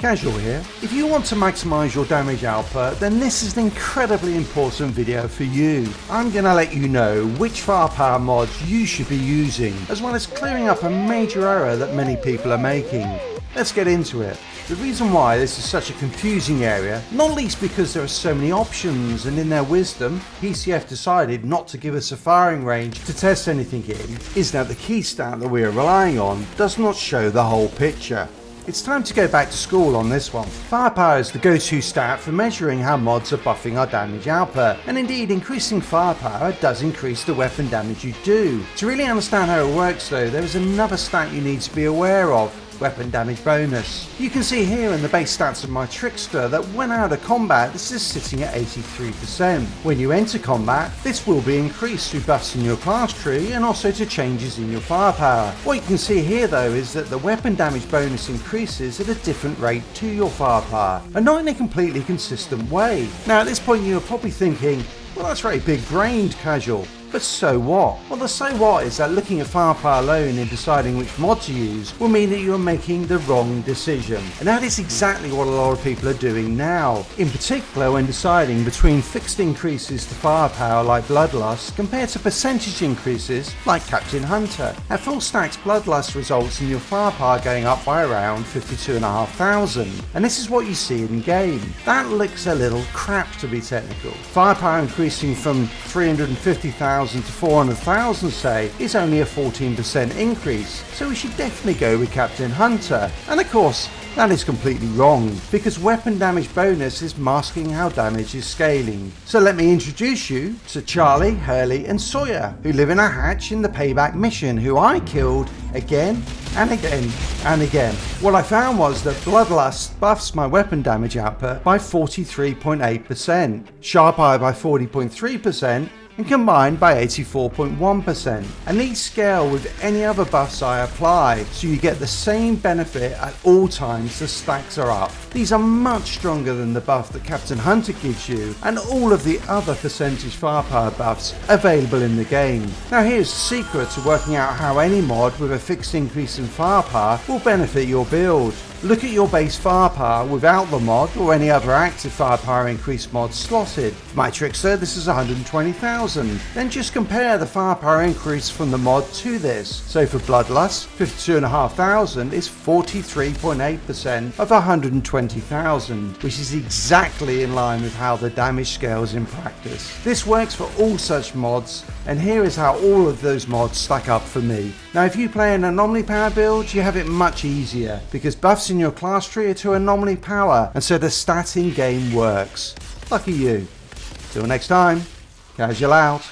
Casual here. If you want to maximise your damage output, then this is an incredibly important video for you. I'm going to let you know which firepower mods you should be using, as well as clearing up a major error that many people are making. Let's get into it. The reason why this is such a confusing area, not least because there are so many options, and in their wisdom, PCF decided not to give us a firing range to test anything in, is that the key stat that we are relying on does not show the whole picture. It's time to go back to school on this one. Firepower is the go-to stat for measuring how mods are buffing our damage output, and indeed increasing firepower does increase the weapon damage you do. To really understand how it works though, there is another stat you need to be aware of: weapon damage bonus. You can see here in the base stats of my Trickster that when out of combat this is sitting at 83%. When you enter combat, this will be increased through buffs in your class tree and also to changes in your firepower. What you can see here though is that the weapon damage bonus increases at a different rate to your firepower, and not in a completely consistent way. Now at this point you're probably thinking, well, that's very big brained, Casual. But so what? Well, the so what is that looking at firepower alone and deciding which mod to use will mean that you're making the wrong decision. And that is exactly what a lot of people are doing now. In particular when deciding between fixed increases to firepower like Bloodlust compared to percentage increases like Captain Hunter. At full stacks, Bloodlust results in your firepower going up by around 52,500. And this is what you see in game. That looks a little crap, to be technical. Firepower increasing from 350,000 to 400,000 say is only a 14% increase, so we should definitely go with Captain Hunter. And of course that is completely wrong, because weapon damage bonus is masking how damage is scaling. So let me introduce you to Charlie, Hurley and Sawyer, who live in a hatch in the payback mission, who I killed again and again and again. What I found was that Bloodlust buffs my weapon damage output by 43.8%, Sharp Eye by 40.3%, and combined by 84.1%, and these scale with any other buffs I apply, so you get the same benefit at all times the stacks are up. These are much stronger than the buff that Captain Hunter gives you and all of the other percentage firepower buffs available in the game. Now here's the secret to working out how any mod with a fixed increase in firepower will benefit your build. Look at your base firepower without the mod or any other active firepower increase mod slotted. For my Trickster this is 120,000. Then just compare the firepower increase from the mod to this. So for Bloodlust, 52,500 is 43.8% of 120,000, which is exactly in line with how the damage scales in practice. This works for all such mods, and here is how all of those mods stack up for me. Now if you play an anomaly power build, you have it much easier, because buffs in your class tree are to anomaly power, and so the stat in game works. Lucky you. Till next time, Casual out.